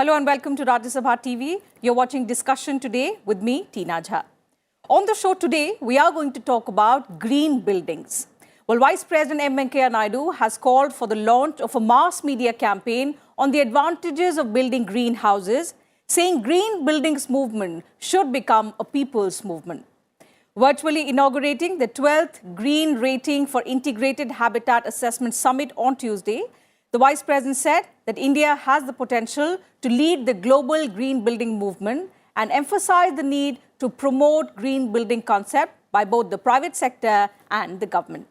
Hello and welcome to Rajya Sabha TV. You're watching Discussion Today with me, Tina Jha. On the show today, we are going to talk about green buildings. Well, Vice President M. Venkaiah Naidu has called for the launch of a mass media campaign on the advantages of building green houses, saying green buildings movement should become a people's movement. Virtually inaugurating the 12th Green Rating for Integrated Habitat Assessment Summit on Tuesday, the Vice President said that India has the potential to lead the global green building movement and emphasized the need to promote green building concept by both the private sector and the government.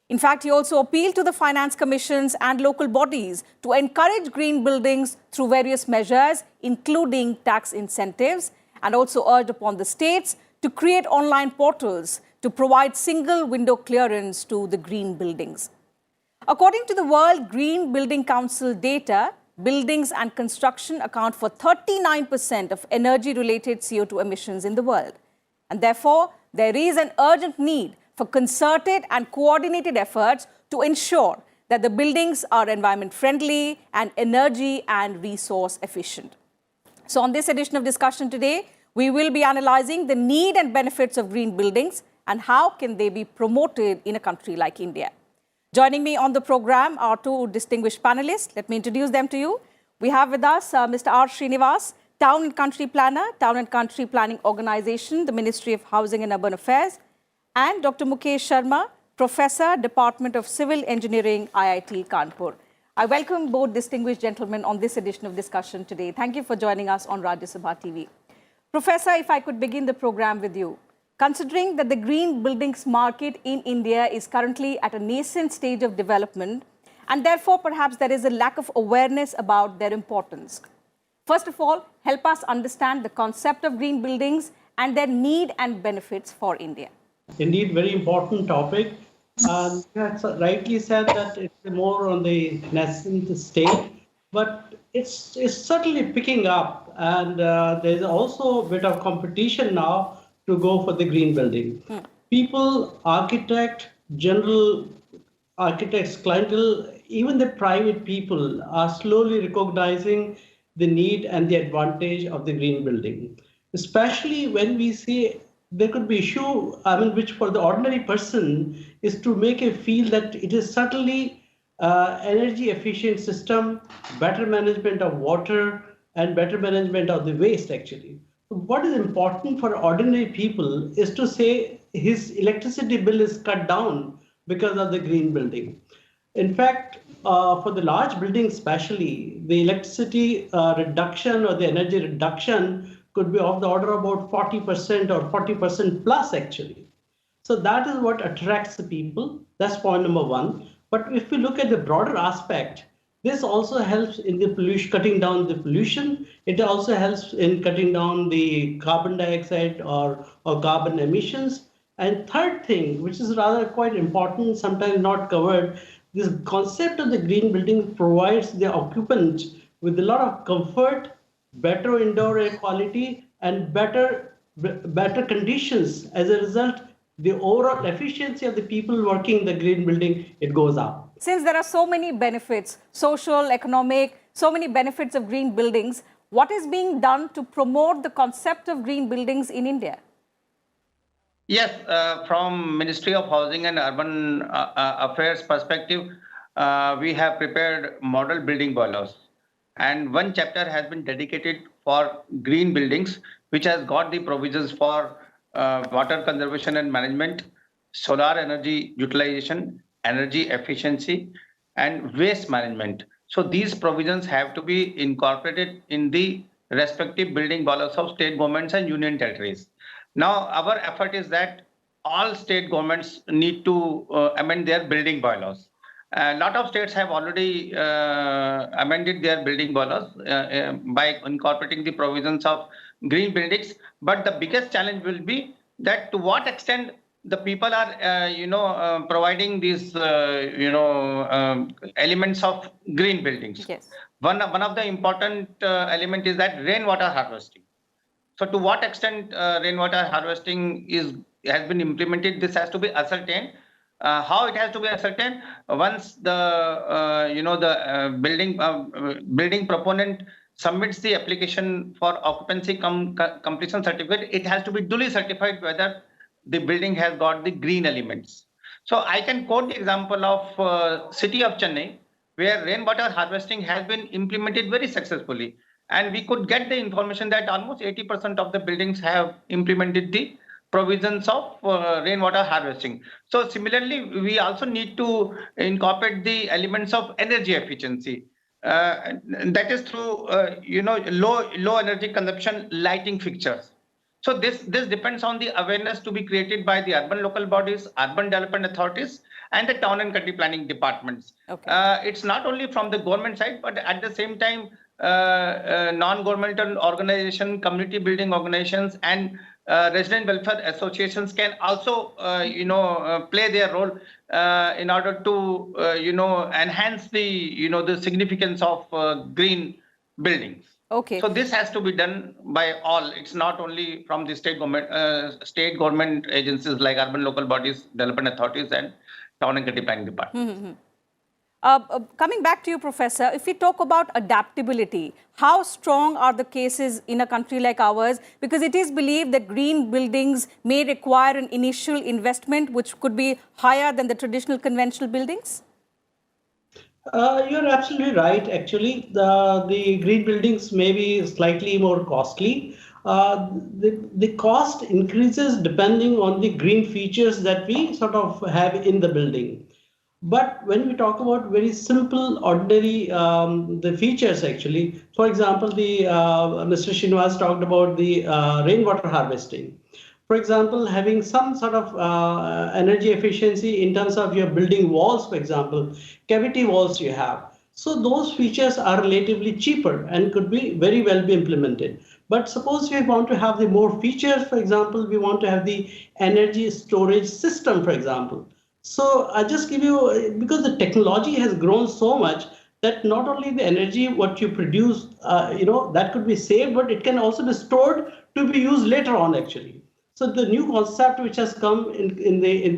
In fact, he also appealed to the finance commissions and local bodies to encourage green buildings through various measures, including tax incentives, and also urged upon the states to create online portals to provide single window clearance to the green buildings. According to the World Green Building Council data, buildings and construction account for 39% of energy-related CO2 emissions in the world. And therefore, there is an urgent need for concerted and coordinated efforts to ensure that the buildings are environment-friendly and energy and resource efficient. So on this edition of Discussion Today, we will be analyzing the need and benefits of green buildings and how can they be promoted in a country like India. Joining me on the program are two distinguished panelists. Let me introduce them to you. We have with us Mr. R. Srinivas, Town and Country Planner, Town and Country Planning Organization, the Ministry of Housing and Urban Affairs, and Dr. Mukesh Sharma, Professor, Department of Civil Engineering, IIT Kanpur. I welcome both distinguished gentlemen on this edition of Discussion Today. Thank you for joining us on Rajya Sabha TV. Professor, if I could begin the program with you. Considering that the green buildings market in India is currently at a nascent stage of development, and therefore perhaps there is a lack of awareness about their importance. First of all, help us understand the concept of green buildings and their need and benefits for India. Indeed, very important topic. That's rightly said that it's more on the nascent stage, but it's certainly picking up, and there's also a bit of competition now to go for the green building. People, general architects, clientele, even the private people are slowly recognizing the need and the advantage of the green building, especially when we see there could be issue, which for the ordinary person is to make a feel that it is certainly energy efficient system, better management of water, and better management of the waste actually. What is important for ordinary people is to say his electricity bill is cut down because of the green building. In fact, for the large buildings especially, the electricity reduction or the energy reduction could be of the order of about 40% or 40% plus actually. So that is what attracts the people. That's point number one. But if we look at the broader aspect, this also helps in the pollution, cutting down the pollution. It also helps in cutting down the carbon dioxide or carbon emissions. And third thing, which is rather quite important, sometimes not covered, this concept of the green building provides the occupant with a lot of comfort, better indoor air quality, and better conditions. As a result, the overall efficiency of the people working in the green building, it goes up. Since there are so many benefits, social, economic, so many benefits of green buildings, what is being done to promote the concept of green buildings in India? Yes, from Ministry of Housing and Urban Affairs perspective, we have prepared model building bylaws. And one chapter has been dedicated for green buildings, which has got the provisions for water conservation and management, solar energy utilization, energy efficiency, and waste management. So these provisions have to be incorporated in the respective building bylaws of state governments and union territories. Now, our effort is that all state governments need to amend their building bylaws. A lot of states have already amended their building bylaws by incorporating the provisions of green buildings. But the biggest challenge will be that to what extent the people are, providing these, elements of green buildings. Yes. One of the important element is that rainwater harvesting. So to what extent rainwater harvesting has been implemented, this has to be ascertained. How it has to be ascertained? Once the building proponent submits the application for occupancy completion certificate, it has to be duly certified whether the building has got the green elements. So I can quote the example of city of Chennai, where rainwater harvesting has been implemented very successfully. And we could get the information that almost 80% of the buildings have implemented the provisions of rainwater harvesting. So similarly, we also need to incorporate the elements of energy efficiency. That is through low energy consumption lighting fixtures. So this depends on the awareness to be created by the urban local bodies, urban development authorities, and the town and country planning departments. Okay. It's not only from the government side, but at the same time, non-governmental organization, community building organizations, and resident welfare associations can also, play their role in order to, enhance the significance of green buildings. Okay. So this has to be done by all. It's not only from the state government agencies like urban local bodies, development authorities, and town and country planning departments. Coming back to you, Professor, if we talk about adaptability, how strong are the cases in a country like ours? Because it is believed that green buildings may require an initial investment which could be higher than the traditional conventional buildings? You're absolutely right. Actually, the green buildings may be slightly more costly. The cost increases depending on the green features that we sort of have in the building. But when we talk about very simple, ordinary the features, actually, for example, Mr. Srinivas talked about the rainwater harvesting. For example, having some sort of energy efficiency in terms of your building walls, for example, cavity walls you have. So those features are relatively cheaper and could be very well be implemented. But suppose we want to have the more features, for example, we want to have the energy storage system, for example. So I'll just give you, because the technology has grown so much that not only the energy, what you produce, that could be saved, but it can also be stored to be used later on, actually. So the new concept which has come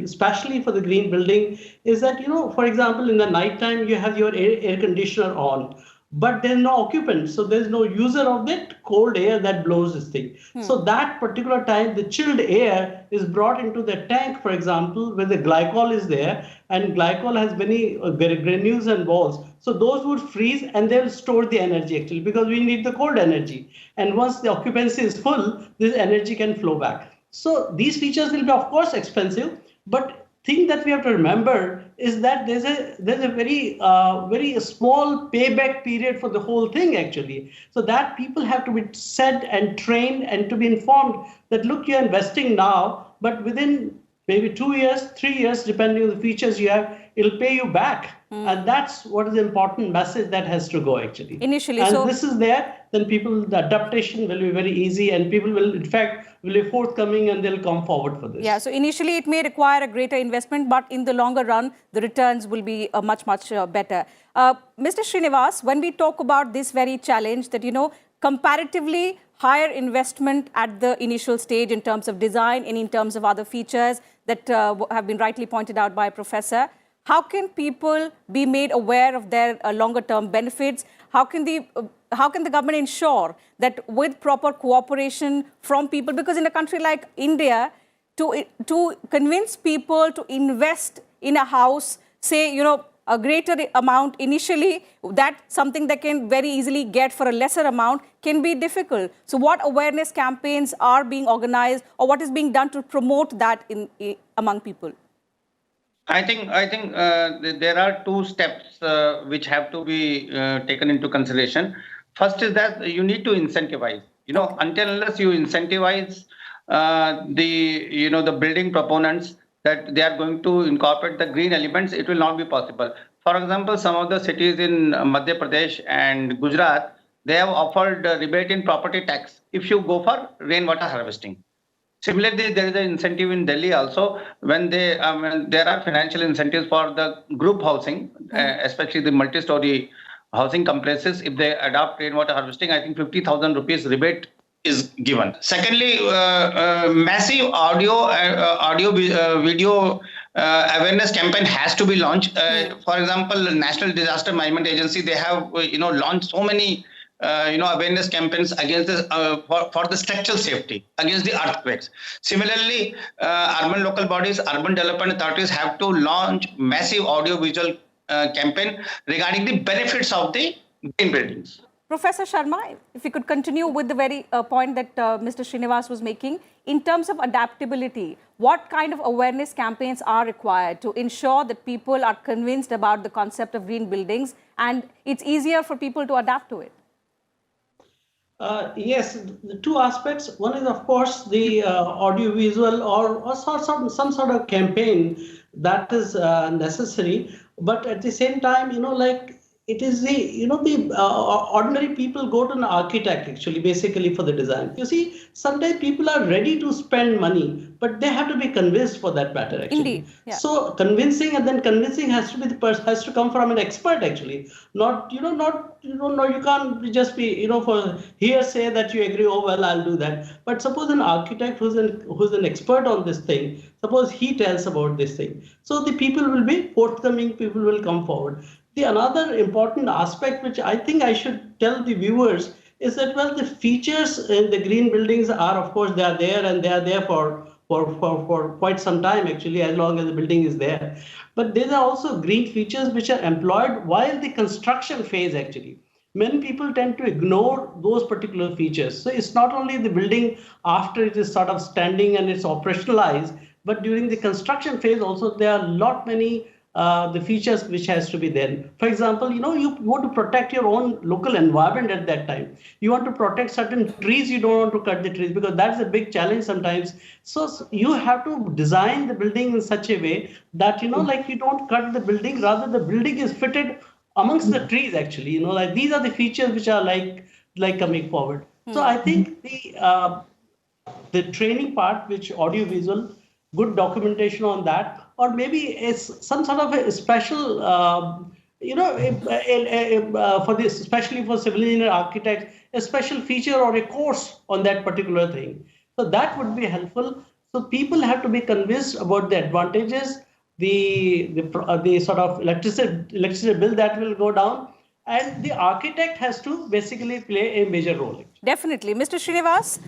especially for the green building is that, for example, in the nighttime, you have your air conditioner on, but there's no occupant. So there's no user of that cold air that blows this thing. So that particular time, the chilled air is brought into the tank, for example, where the glycol is there, and glycol has many granules and balls. So those would freeze and they'll store the energy, actually, because we need the cold energy. And once the occupancy is full, this energy can flow back. So these features will be, of course, expensive, but thing that we have to remember is that there's a very very small payback period for the whole thing, actually. So that people have to be set and trained and to be informed that, look, you're investing now, but within maybe 2 years, 3 years, depending on the features you have, it'll pay you back. And that's what is the important message that has to go, actually. Initially, and this is there, then the adaptation will be very easy, and people will, in fact, will be forthcoming and they'll come forward for this. Yeah, so initially it may require a greater investment, but in the longer run, the returns will be much better. Mr. Srinivas, when we talk about this very challenge that, comparatively higher investment at the initial stage in terms of design and in terms of other features that have been rightly pointed out by Professor, how can people be made aware of their longer-term benefits? How can the government ensure that with proper cooperation from people, because in a country like India, to convince people to invest in a house, say, a greater amount initially, that something they can very easily get for a lesser amount can be difficult. So what awareness campaigns are being organized, or what is being done to promote that among people? I think there are two steps which have to be taken into consideration. First is that you need to incentivize. Until unless you incentivize the building proponents that they are going to incorporate the green elements, it will not be possible. For example, some of the cities in Madhya Pradesh and Gujarat, they have offered rebate in property tax if you go for rainwater harvesting. Similarly, there is an incentive in Delhi also when there are financial incentives for the group housing, especially the multi-story housing complexes. If they adopt rainwater harvesting, I think 50,000 rupees rebate is given. Secondly, massive audio video awareness campaign has to be launched. For example, National Disaster Management Agency, they have launched so many awareness campaigns against for the structural safety against the earthquakes. Similarly, urban local bodies, urban development authorities have to launch massive audio-visual campaign regarding the benefits of the green buildings. Professor Sharma, if you could continue with the very point that Mr. Srinivas was making, in terms of adaptability, what kind of awareness campaigns are required to ensure that people are convinced about the concept of green buildings and it's easier for people to adapt to it? Yes, the two aspects. One is, of course, the audiovisual or some sort of campaign that is necessary. But at the same time, it is the ordinary people go to an architect actually basically for the design. You see, sometimes people are ready to spend money, but they have to be convinced for that matter actually. Indeed, yeah. So convincing has to be has to come from an expert actually. Not you can't just be for hearsay that you agree. Oh well, I'll do that. But suppose an architect who's an expert on this thing. Suppose he tells about this thing. So the people will be forthcoming. People will come forward. The another important aspect which I think I should tell the viewers is that, well, the features in the green buildings are, of course, they are there and they are there for quite some time actually, as long as the building is there. But there are also green features which are employed while the construction phase actually. Many people tend to ignore those particular features. So it's not only the building after it is sort of standing and it's operationalized, but during the construction phase also there are many the features which has to be there. For example, you want to protect your own local environment at that time. You want to protect certain trees, you don't want to cut the trees because that's a big challenge sometimes. So you have to design the building in such a way that, like you don't cut the building, rather the building is fitted amongst the trees actually, like these are the features which are like coming forward. So I think the training part, which audiovisual, good documentation on that, or maybe it's some sort of a special, for this, especially for civil engineer architects, a special feature or a course on that particular thing. So that would be helpful. So people have to be convinced about the advantages, the sort of electricity bill that will go down, and the architect has to basically play a major role. Definitely. Mr. Srinivas,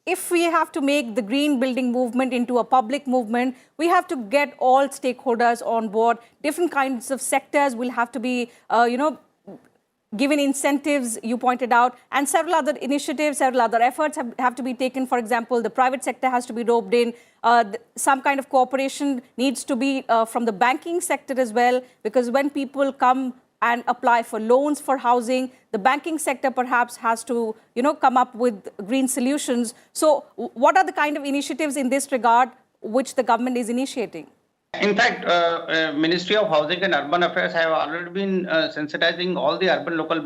if we have to make the green building movement into a public movement, we have to get all stakeholders on board. Different kinds of sectors will have to be, given incentives, you pointed out, and several other initiatives, several other efforts have to be taken. For example, the private sector has to be roped in. Some kind of cooperation needs to be from the banking sector as well, because when people come and apply for loans for housing, the banking sector perhaps has to, come up with green solutions. So what are the kind of initiatives in this regard which the government is initiating? In fact, Ministry of Housing and Urban Affairs have already been sensitizing all the urban local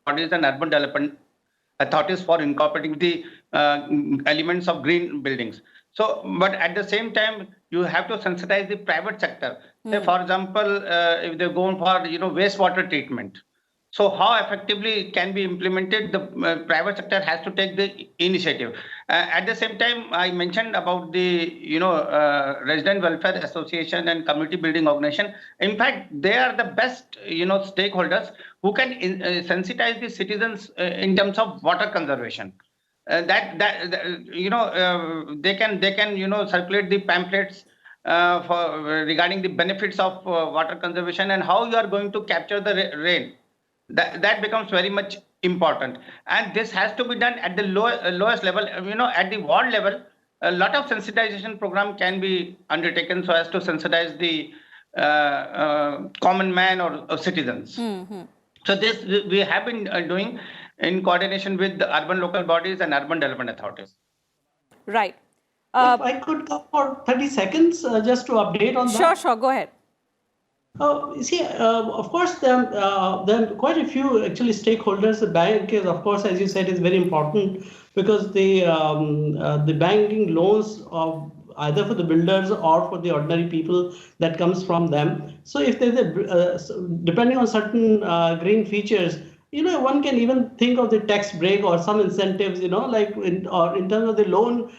bodies and urban development authorities for incorporating the elements of green buildings. So, but at the same time, you have to sensitize the private sector. Say, for example, if they go for wastewater treatment, so how effectively it can be implemented, the private sector has to take the initiative. At the same time, I mentioned about the Resident Welfare Association and Community Building Organization. In fact, they are the best stakeholders who can sensitize the citizens in terms of water conservation. They can circulate the pamphlets regarding the benefits of water conservation and how you are going to capture the rain. That becomes very much important, and this has to be done at the lowest level. At the ward level, a lot of sensitization program can be undertaken so as to sensitize the common man or citizens. Mm-hmm. So this we have been doing in coordination with the urban local bodies and urban development authorities. Right. If I could go for 30 seconds just to update on that. Sure, go ahead. Of course, there are quite a few actually stakeholders. The bank is, of course, as you said, is very important because the banking loans of either for the builders or for the ordinary people that comes from them. So if there's depending on certain green features, one can even think of the tax break or some incentives, like in terms of the loan.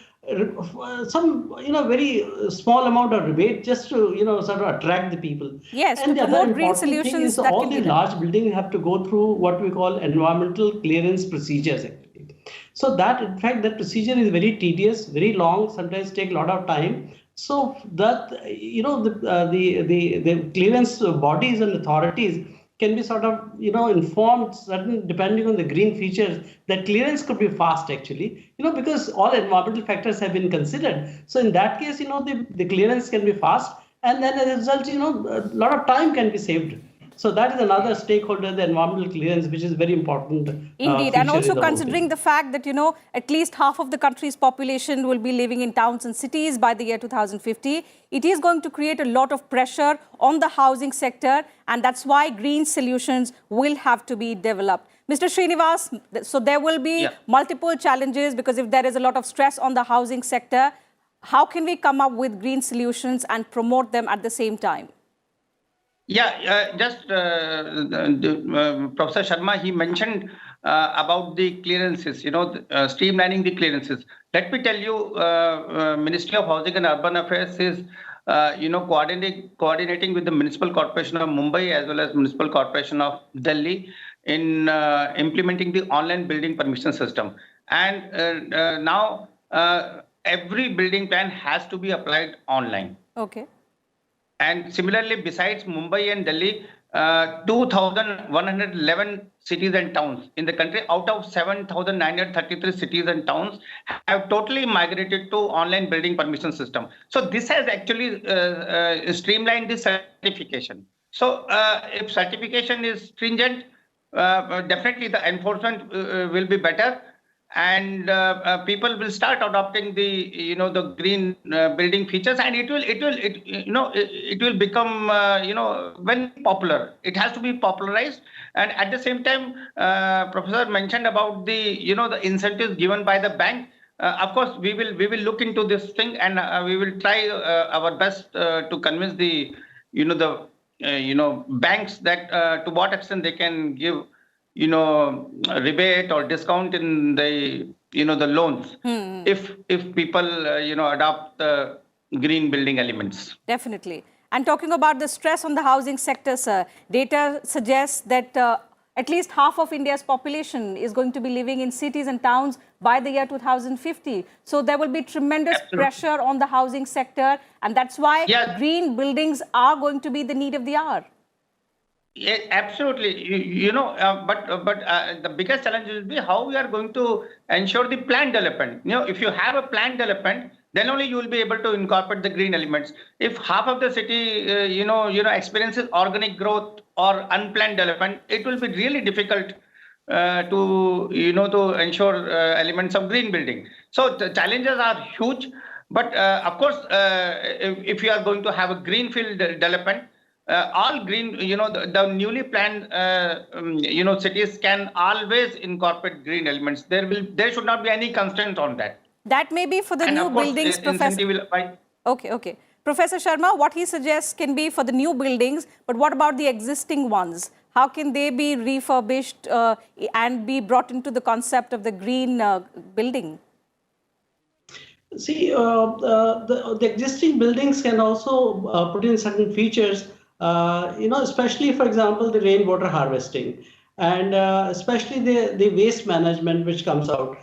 some very small amount of rebate just to sort of attract the people. Yes, And to the other promote green important thing solutions is that all can be the done. large buildings have to go through what we call environmental clearance procedures actually. So that in fact that procedure is very tedious, very long, sometimes take a lot of time. So that the clearance bodies and authorities can be sort of informed certain depending on the green features that clearance could be fast actually because all environmental factors have been considered. So in that case the clearance can be fast, and then as a result a lot of time can be saved. So that is another stakeholder, the environmental clearance, which is very important Indeed, and feature in also the whole considering thing. the fact that, at least half of the country's population will be living in towns and cities by the year 2050, it is going to create a lot of pressure on the housing sector, and that's why green solutions will have to be developed. Mr. Srinivas, so there will be multiple challenges because if there is a lot of stress on the housing sector, how can we come up with green solutions and promote them at the same time? Professor Sharma, he mentioned about the clearances, streamlining the clearances. Let me tell you, Ministry of Housing and Urban Affairs is, coordinating with the Municipal Corporation of Mumbai as well as Municipal Corporation of Delhi in implementing the online building permission system. And now every building plan has to be applied online. Okay. And similarly, besides Mumbai and Delhi, 2,111 cities and towns in the country out of 7,933 cities and towns have totally migrated to online building permission system. So this has actually streamlined the certification. So if certification is stringent, definitely the enforcement will be better. And people will start adopting the green building features, and it will become very popular. It has to be popularized, and at the same time, Professor mentioned about the incentives given by the bank. Of course, we will look into this thing, and we will try our best to convince the banks that to what extent they can give rebate or discount in the the loans if people adopt the green building elements. Definitely. And talking about the stress on the housing sector, sir, data suggests that at least half of India's population is going to be living in cities and towns by the year 2050. So there will be tremendous pressure on the housing sector, and that's why green buildings are going to be the need of the hour. Yeah, absolutely. But the biggest challenge will be how we are going to ensure the planned development. If you have a planned development, then only you will be able to incorporate the green elements. If half of the city, experiences organic growth or unplanned development, it will be really difficult to ensure elements of green building. So the challenges are huge. But of course, if you are going to have a greenfield development, all green, the newly planned, cities can always incorporate green elements. There should not be any constraint on that. That may be for the new buildings, Professor. Okay. Professor Sharma, what he suggests can be for the new buildings, but what about the existing ones? How can they be refurbished and be brought into the concept of the green building? See, the existing buildings can also put in certain features. Especially, for example, the rainwater harvesting and especially the waste management which comes out.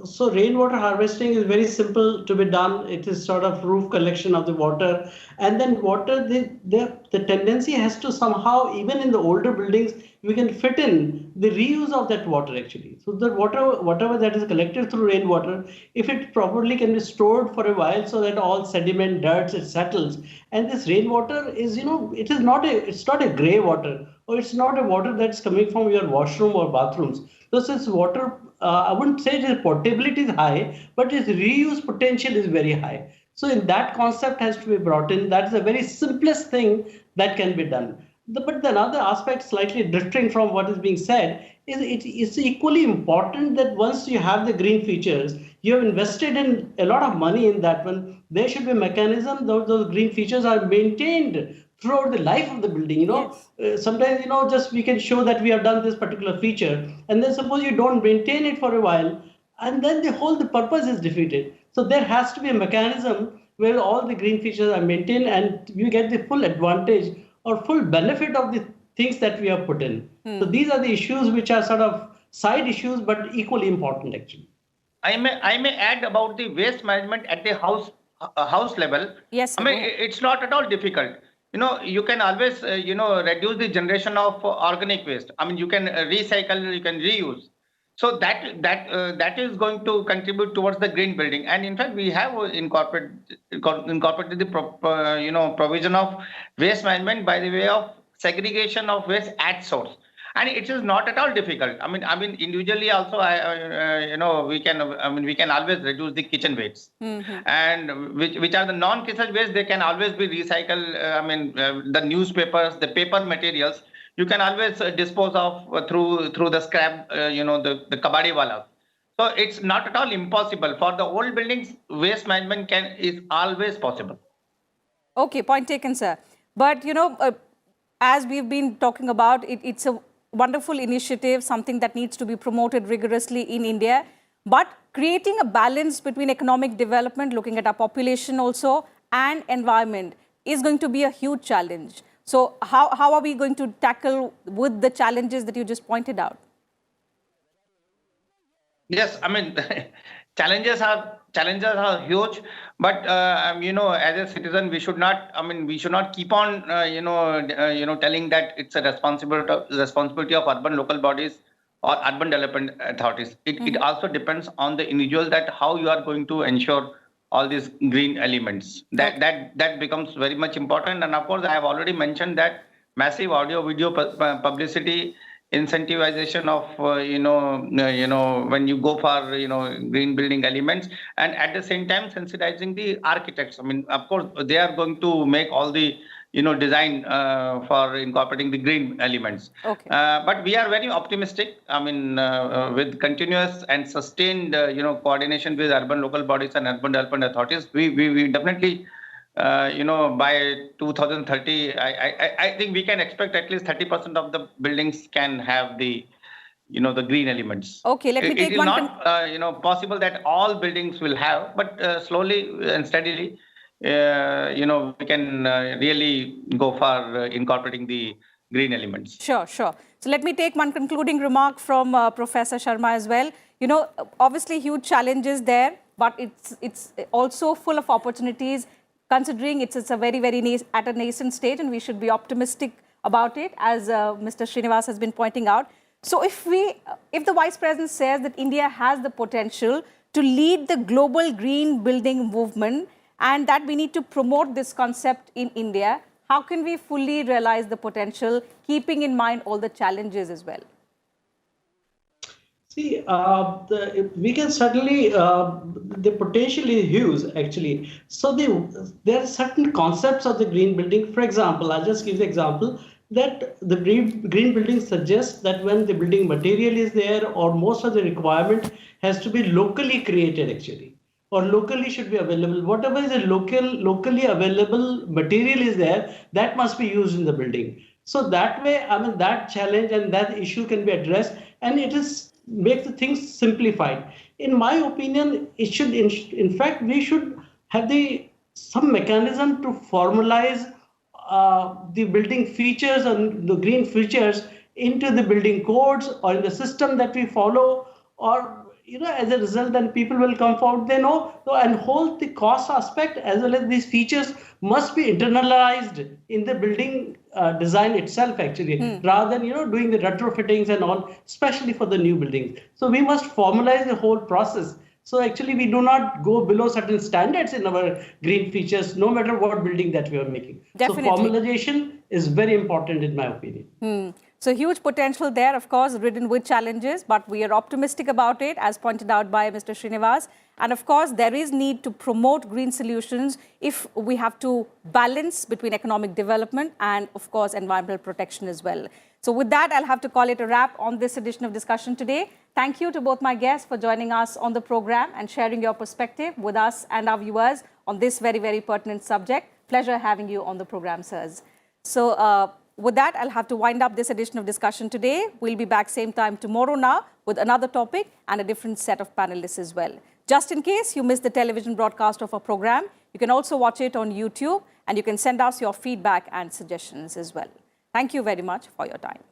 So rainwater harvesting is very simple to be done. It is sort of roof collection of the water, and then water, the tendency has to somehow, even in the older buildings, we can fit in the reuse of that water actually. So the water, whatever that is collected through rainwater, if it properly can be stored for a while so that all sediment, dirt, it settles. And this rainwater is, it's not a gray water, or it's not a water that's coming from your washroom or bathrooms. This is water, I wouldn't say its portability is high, but its reuse potential is very high. So in that concept has to be brought in. That is the very simplest thing that can be done. But another aspect, slightly differing from what is being said, is it's equally important that once you have the green features, you have invested in a lot of money in that one. There should be a mechanism that those green features are maintained throughout the life of the building. Sometimes just we can show that we have done this particular feature, and then suppose you don't maintain it for a while, and then the purpose is defeated. So there has to be a mechanism where all the green features are maintained and you get the full advantage or full benefit of the things that we have put in. So these are the issues which are sort of side issues but equally important actually. I may add about the waste management at the house level. Yes, I sir, mean, go ahead. it's not at all difficult. You can always reduce the generation of organic waste. I mean, you can recycle, you can reuse. So that is going to contribute towards the green building. And in fact, we have incorporated the provision of waste management by the way of segregation of waste at source. And it is not at all difficult. I mean, individually also, we can always reduce the kitchen wastes, and which are the non-kitchen waste. They can always be recycled. The newspapers, the paper materials, you can always dispose of through the scrap. The kabadi walas. So it's not at all impossible for the old buildings. Waste management is always possible. Okay, point taken, sir. But, as we've been talking about, it's a wonderful initiative, something that needs to be promoted rigorously in India. But creating a balance between economic development, looking at our population also, and environment is going to be a huge challenge. So how are we going to tackle with the challenges that you just pointed out? Yes, I mean, challenges are huge, but as a citizen, we should not keep on telling that it's a responsibility of urban local bodies or urban development authorities. It also depends on the individual that how you are going to ensure all these green elements. That becomes very much important. And of course, I have already mentioned that massive audio video publicity, incentivization of when you go for green building elements, and at the same time sensitizing the architects. I mean, of course, they are going to make all the design for incorporating the green elements. Okay. But we are very optimistic. I mean, with continuous and sustained coordination with urban local bodies and urban development authorities, we definitely by 2030, I think we can expect at least 30% of the buildings can have the green elements. Okay, let me take it is one. not possible that all buildings will have, but slowly and steadily, we can really go for incorporating the green elements. Sure. So let me take one concluding remark from Professor Sharma as well. Obviously huge challenges there, but it's also full of opportunities, considering it's a very, at a nascent stage, and we should be optimistic about it, as Mr. Srinivas has been pointing out. So if the Vice President says that India has the potential to lead the global green building movement, and that we need to promote this concept in India, how can we fully realize the potential, keeping in mind all the challenges as well? See, we can certainly, the potential is huge actually. So there are certain concepts of the green building. For example, I'll just give the example that the green building suggests that when the building material is there, or most of the requirement has to be locally created actually, or locally should be available. Whatever is a locally available material is there, that must be used in the building. So that way, I mean, that challenge and that issue can be addressed, and it is make the things simplified. In my opinion, it should, in fact, we should have some mechanism to formalize the building features and the green features into the building codes or in the system that we follow, or as a result, then people will come forward, they know, and hold the cost aspect as well as these features must be internalized in the building design itself actually, rather than doing the retrofittings and all, especially for the new buildings. So we must formalize the whole process. So actually we do not go below certain standards in our green features, no matter what building that we are making. Definitely. So formalization is very important in my opinion. So huge potential there, of course, ridden with challenges, but we are optimistic about it, as pointed out by Mr. Srinivas. And of course, there is need to promote green solutions if we have to balance between economic development and, of course, environmental protection as well. So with that, I'll have to call it a wrap on this edition of Discussion Today. Thank you to both my guests for joining us on the program and sharing your perspective with us and our viewers on this very, very pertinent subject. Pleasure having you on the program, sirs. So with that, I'll have to wind up this edition of Discussion Today. We'll be back same time tomorrow now with another topic and a different set of panelists as well. Just in case you missed the television broadcast of our program, you can also watch it on YouTube and you can send us your feedback and suggestions as well. Thank you very much for your time.